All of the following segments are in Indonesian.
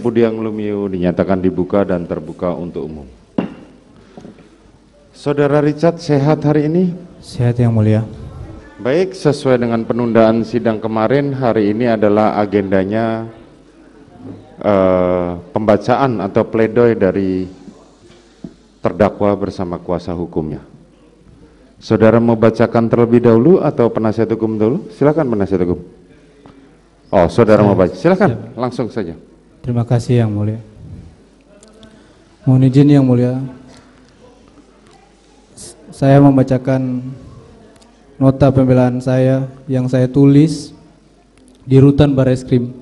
Budiang Lumiu dinyatakan dibuka dan terbuka untuk umum. Saudara Richard sehat hari ini? Sehat yang mulia. Baik, sesuai dengan penundaan sidang kemarin, hari ini adalah agendanya pembacaan atau pledoi dari terdakwa bersama kuasa hukumnya. Saudara mau bacakan terlebih dahulu atau penasihat hukum dulu? Silakan penasihat hukum. Oh, saudara mau baca, silakan langsung saja. Terima kasih yang mulia. Mohon izin yang mulia, saya membacakan nota pembelaan saya yang saya tulis di Rutan Barreskrim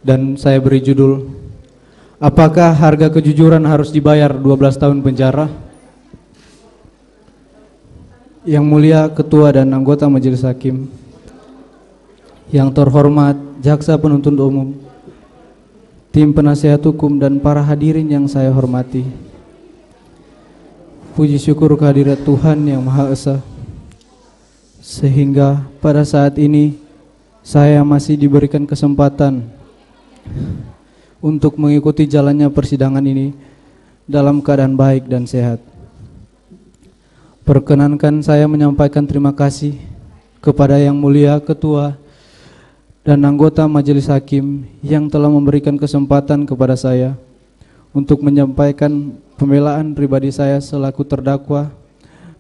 dan saya beri judul, apakah harga kejujuran harus dibayar 12 tahun penjara? Yang mulia Ketua dan anggota Majelis Hakim, yang terhormat Jaksa Penuntut Umum, tim penasihat hukum dan para hadirin yang saya hormati. Puji syukur kehadirat Tuhan yang Maha Esa, sehingga pada saat ini saya masih diberikan kesempatan untuk mengikuti jalannya persidangan ini dalam keadaan baik dan sehat. Perkenankan saya menyampaikan terima kasih kepada Yang Mulia Ketua dan anggota Majelis Hakim yang telah memberikan kesempatan kepada saya untuk menyampaikan pembelaan pribadi saya selaku terdakwa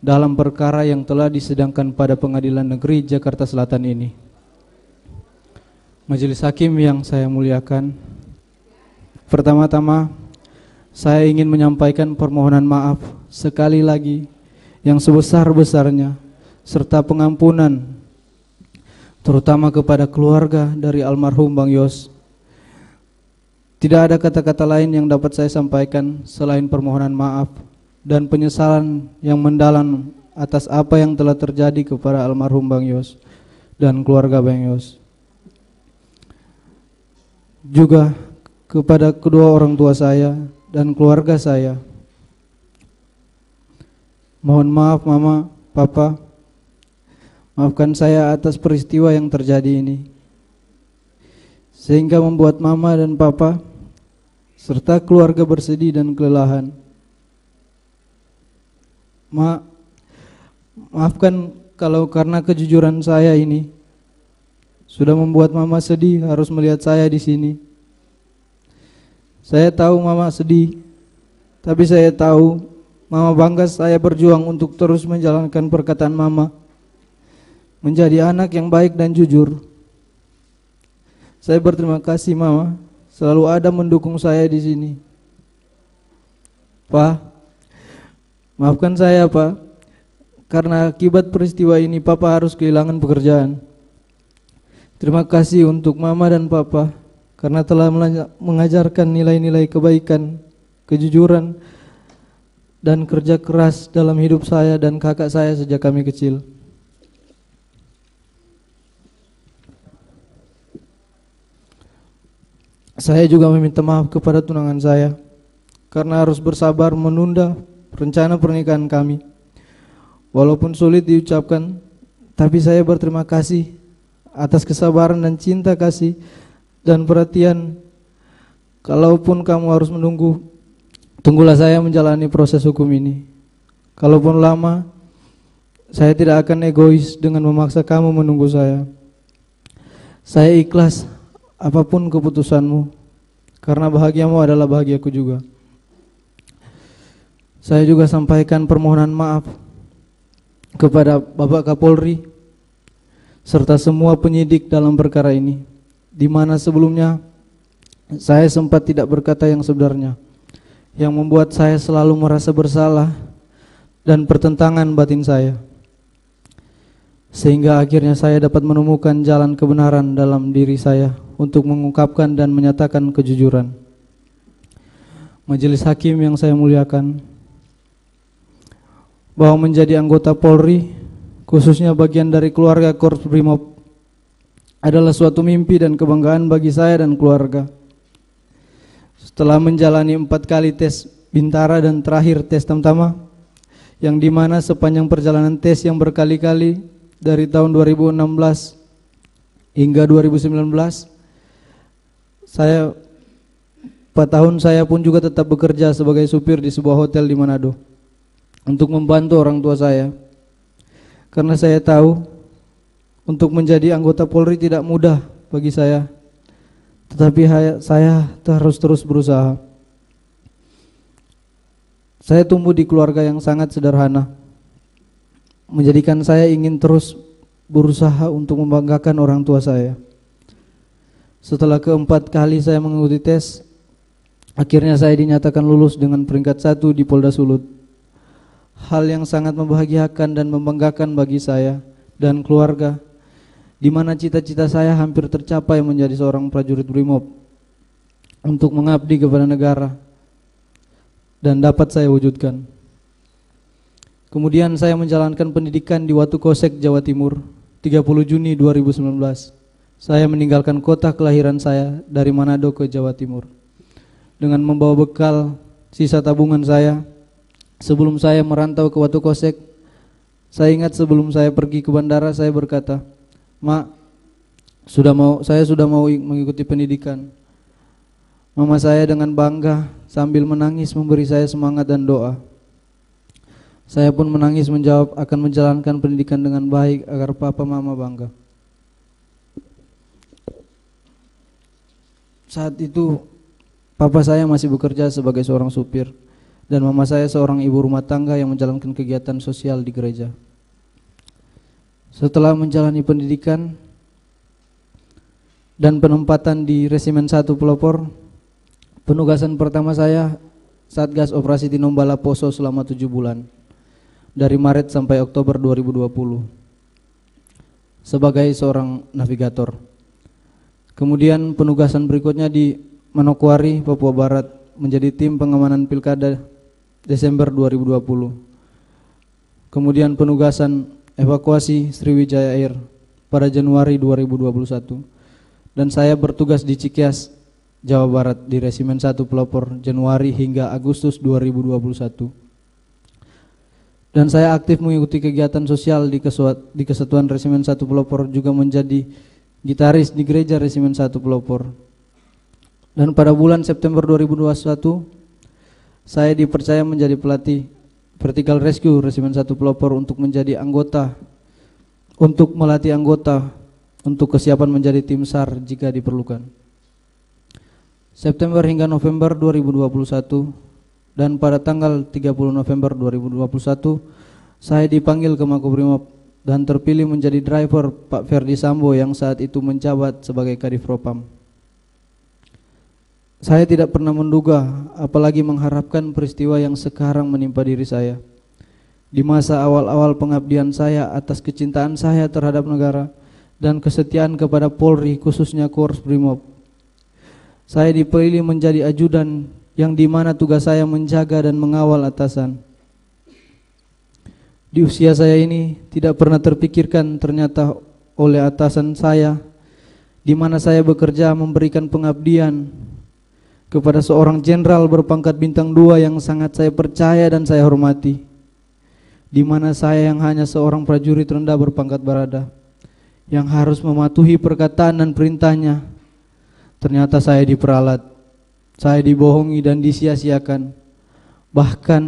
dalam perkara yang telah disidangkan pada Pengadilan Negeri Jakarta Selatan ini. Majelis Hakim yang saya muliakan, pertama-tama saya ingin menyampaikan permohonan maaf sekali lagi yang sebesar-besarnya serta pengampunan terutama kepada keluarga dari almarhum Bang Yos. Tidak ada kata-kata lain yang dapat saya sampaikan selain permohonan maaf dan penyesalan yang mendalam atas apa yang telah terjadi kepada almarhum Bang Yos dan keluarga Bang Yos. Juga kepada kedua orang tua saya dan keluarga saya. Mohon maaf Mama, Papa, maafkan saya atas peristiwa yang terjadi ini, sehingga membuat Mama dan Papa serta keluarga bersedih dan kelelahan. Maafkan kalau karena kejujuran saya ini sudah membuat Mama sedih harus melihat saya di sini. Saya tahu Mama sedih, tapi saya tahu Mama bangga saya berjuang untuk terus menjalankan perkataan Mama, menjadi anak yang baik dan jujur. Saya berterima kasih Mama, selalu ada mendukung saya di sini. Pak, maafkan saya Pak, karena akibat peristiwa ini Papa harus kehilangan pekerjaan. Terima kasih untuk Mama dan Papa karena telah mengajarkan nilai-nilai kebaikan, kejujuran, dan kerja keras dalam hidup saya dan kakak saya sejak kami kecil. Saya juga meminta maaf kepada tunangan saya karena harus bersabar menunda rencana pernikahan kami. Walaupun sulit diucapkan, tapi saya berterima kasih atas kesabaran dan cinta kasih dan perhatian. Kalaupun kamu harus menunggu, tunggulah saya menjalani proses hukum ini. Kalaupun lama, saya tidak akan egois dengan memaksa kamu menunggu saya. Saya ikhlas apapun keputusanmu, karena bahagiamu adalah bahagiaku juga. Saya juga sampaikan permohonan maaf kepada Bapak Kapolri serta semua penyidik dalam perkara ini, di mana sebelumnya saya sempat tidak berkata yang sebenarnya, yang membuat saya selalu merasa bersalah dan pertentangan batin saya, sehingga akhirnya saya dapat menemukan jalan kebenaran dalam diri saya untuk mengungkapkan dan menyatakan kejujuran. Majelis Hakim yang saya muliakan, bahwa menjadi anggota Polri, khususnya bagian dari keluarga Korps Brimob, adalah suatu mimpi dan kebanggaan bagi saya dan keluarga. Setelah menjalani 4 kali tes Bintara dan terakhir tes Tamtama, yang dimana sepanjang perjalanan tes yang berkali-kali dari tahun 2016 hingga 2019, saya 4 tahun saya pun juga tetap bekerja sebagai supir di sebuah hotel di Manado untuk membantu orang tua saya. Karena saya tahu untuk menjadi anggota Polri tidak mudah bagi saya, tetapi saya harus terus berusaha. Saya tumbuh di keluarga yang sangat sederhana, menjadikan saya ingin terus berusaha untuk membanggakan orang tua saya. Setelah keempat kali saya mengikuti tes, akhirnya saya dinyatakan lulus dengan peringkat 1 di Polda Sulut. Hal yang sangat membahagiakan dan membanggakan bagi saya dan keluarga, di mana cita-cita saya hampir tercapai menjadi seorang prajurit Brimob untuk mengabdi kepada negara, dan dapat saya wujudkan. Kemudian saya menjalankan pendidikan di Watu Kosek, Jawa Timur, 30 Juni 2019. Saya meninggalkan kota kelahiran saya dari Manado ke Jawa Timur dengan membawa bekal sisa tabungan saya. Sebelum saya merantau ke Watu Kosek, saya ingat sebelum saya pergi ke bandara saya berkata, "Mak, saya sudah mau mengikuti pendidikan." Mama saya dengan bangga sambil menangis memberi saya semangat dan doa. Saya pun menangis menjawab akan menjalankan pendidikan dengan baik agar papa mama bangga. Saat itu papa saya masih bekerja sebagai seorang supir dan mama saya seorang ibu rumah tangga yang menjalankan kegiatan sosial di gereja. Setelah menjalani pendidikan dan penempatan di Resimen 1 Pelopor, penugasan pertama saya Satgas Operasi Tinombala Poso selama 7 bulan, dari Maret sampai Oktober 2020, sebagai seorang navigator. Kemudian penugasan berikutnya di Manokwari, Papua Barat, menjadi tim pengamanan Pilkada Desember 2020. Kemudian penugasan evakuasi Sriwijaya Air pada Januari 2021. Dan saya bertugas di Cikias, Jawa Barat di Resimen 1 Pelopor Januari hingga Agustus 2021. Dan saya aktif mengikuti kegiatan sosial di Kesatuan Resimen 1 Pelopor, juga menjadi gitaris di gereja Resimen 1 Pelopor. Dan pada bulan September 2021, saya dipercaya menjadi pelatih Vertical Rescue Resimen 1 Pelopor untuk menjadi anggota, untuk melatih anggota untuk kesiapan menjadi tim SAR jika diperlukan. September hingga November 2021, dan pada tanggal 30 November 2021 saya dipanggil ke Makobrimob dan terpilih menjadi driver Pak Ferdi Sambo yang saat itu menjabat sebagai Kadif Propam. Saya tidak pernah menduga, apalagi mengharapkan peristiwa yang sekarang menimpa diri saya. Di masa awal-awal pengabdian saya atas kecintaan saya terhadap negara dan kesetiaan kepada Polri, khususnya Korps Brimob, saya dipilih menjadi ajudan yang dimana tugas saya menjaga dan mengawal atasan. Di usia saya ini tidak pernah terpikirkan ternyata oleh atasan saya, di mana saya bekerja memberikan pengabdian kepada seorang jenderal berpangkat bintang 2 yang sangat saya percaya dan saya hormati, di mana saya yang hanya seorang prajurit rendah berpangkat barada yang harus mematuhi perkataan dan perintahnya, ternyata saya diperalat, saya dibohongi dan disia-siakan. Bahkan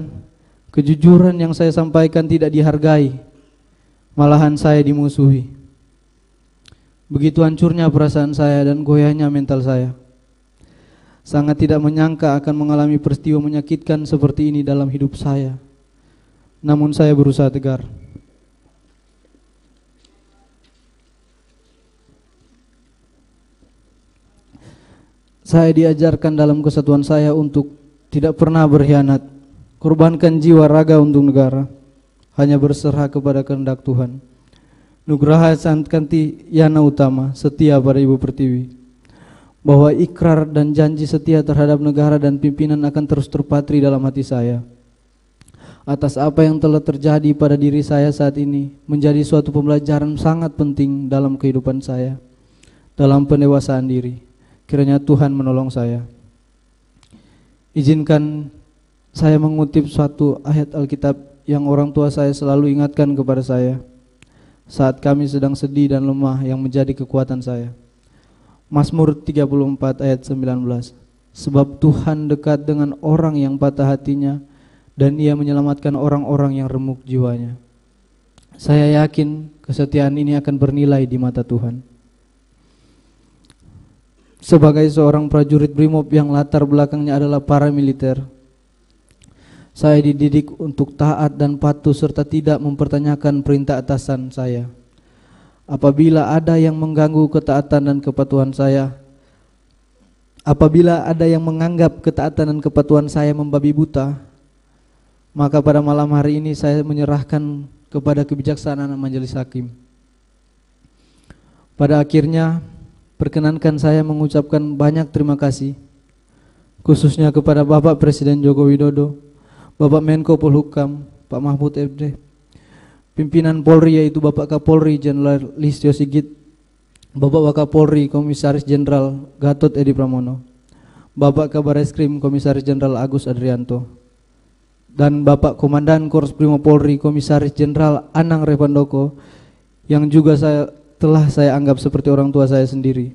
kejujuran yang saya sampaikan tidak dihargai, malahan saya dimusuhi. Begitu hancurnya perasaan saya dan goyahnya mental saya. Sangat tidak menyangka akan mengalami peristiwa menyakitkan seperti ini dalam hidup saya. Namun saya berusaha tegar. Saya diajarkan dalam kesatuan saya untuk tidak pernah berkhianat, korbankan jiwa raga untuk negara, hanya berserah kepada kehendak Tuhan. Nugraha Sankanti Yana Utama, setia pada Ibu Pertiwi, bahwa ikrar dan janji setia terhadap negara dan pimpinan akan terus terpatri dalam hati saya. Atas apa yang telah terjadi pada diri saya saat ini menjadi suatu pembelajaran sangat penting dalam kehidupan saya, dalam pendewasaan diri. Kiranya Tuhan menolong saya. Izinkan saya mengutip suatu ayat Alkitab yang orang tua saya selalu ingatkan kepada saya saat kami sedang sedih dan lemah, yang menjadi kekuatan saya. Mazmur 34 ayat 19. sebab Tuhan dekat dengan orang yang patah hatinya dan Ia menyelamatkan orang-orang yang remuk jiwanya. Saya yakin kesetiaan ini akan bernilai di mata Tuhan. Sebagai seorang prajurit Brimob yang latar belakangnya adalah paramiliter, saya dididik untuk taat dan patuh serta tidak mempertanyakan perintah atasan saya. Apabila ada yang mengganggu ketaatan dan kepatuhan saya, apabila ada yang menganggap ketaatan dan kepatuhan saya membabi buta, maka pada malam hari ini saya menyerahkan kepada kebijaksanaan majelis hakim. Pada akhirnya, perkenankan saya mengucapkan banyak terima kasih, khususnya kepada Bapak Presiden Joko Widodo, Bapak Menko Polhukam, Pak Mahfud MD, pimpinan Polri yaitu Bapak Kapolri Jenderal Listio Sigit, Bapak Wakapolri Komisaris Jenderal Gatot Edi Pramono, Bapak Kabareskrim Komisaris Jenderal Agus Adrianto, dan Bapak Komandan Korps Brimob Polri Komisaris Jenderal Anang Revandoko yang juga telah saya anggap seperti orang tua saya sendiri.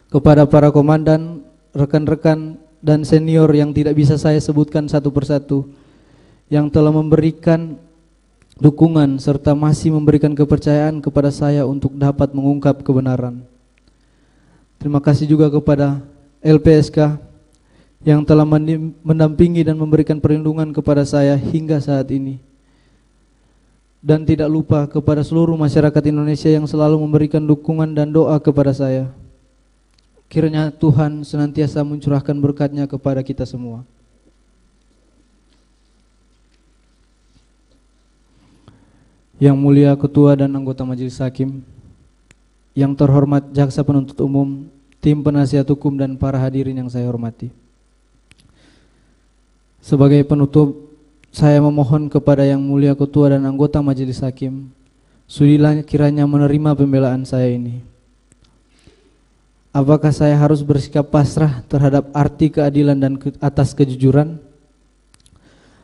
Kepada para komandan, rekan-rekan dan senior yang tidak bisa saya sebutkan satu persatu, yang telah memberikan dukungan serta masih memberikan kepercayaan kepada saya untuk dapat mengungkap kebenaran. Terima kasih juga kepada LPSK yang telah mendampingi dan memberikan perlindungan kepada saya hingga saat ini. Dan tidak lupa kepada seluruh masyarakat Indonesia yang selalu memberikan dukungan dan doa kepada saya. Kiranya Tuhan senantiasa mencurahkan berkat-Nya kepada kita semua. Yang mulia Ketua dan anggota Majelis Hakim, yang terhormat Jaksa Penuntut Umum, tim penasihat hukum dan para hadirin yang saya hormati. Sebagai penutup, saya memohon kepada yang mulia Ketua dan anggota Majelis Hakim, sudilah kiranya menerima pembelaan saya ini. Apakah saya harus bersikap pasrah terhadap arti keadilan dan atas kejujuran?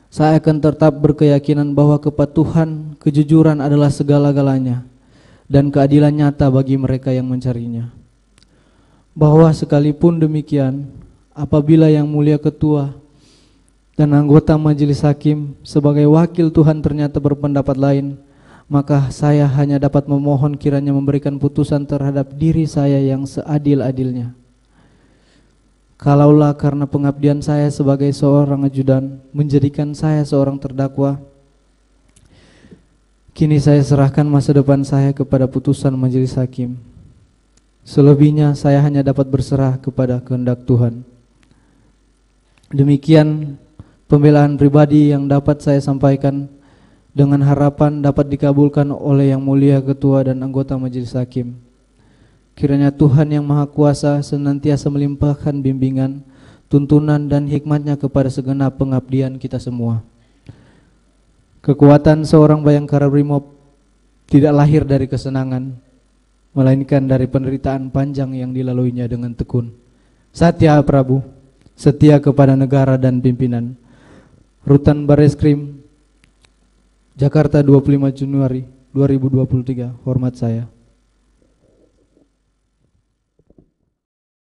Saya akan tetap berkeyakinan bahwa kepatuhan, kejujuran adalah segala-galanya dan keadilan nyata bagi mereka yang mencarinya. Bahwa sekalipun demikian, apabila yang mulia Ketua dan anggota Majelis Hakim sebagai wakil Tuhan ternyata berpendapat lain, maka saya hanya dapat memohon kiranya memberikan putusan terhadap diri saya yang seadil-adilnya. Kalaulah karena pengabdian saya sebagai seorang ajudan menjadikan saya seorang terdakwa, kini saya serahkan masa depan saya kepada putusan Majelis Hakim. Selebihnya saya hanya dapat berserah kepada kehendak Tuhan. Demikian pembelaan pribadi yang dapat saya sampaikan, dengan harapan dapat dikabulkan oleh yang mulia Ketua dan anggota Majelis Hakim. Kiranya Tuhan yang Maha Kuasa senantiasa melimpahkan bimbingan, tuntunan dan hikmat-Nya kepada segenap pengabdian kita semua. Kekuatan seorang Bayangkara Brimob tidak lahir dari kesenangan, melainkan dari penderitaan panjang yang dilaluinya dengan tekun. Satya Prabu, setia kepada negara dan pimpinan. Rutan Bareskrim Jakarta 25 Januari 2023. Hormat saya.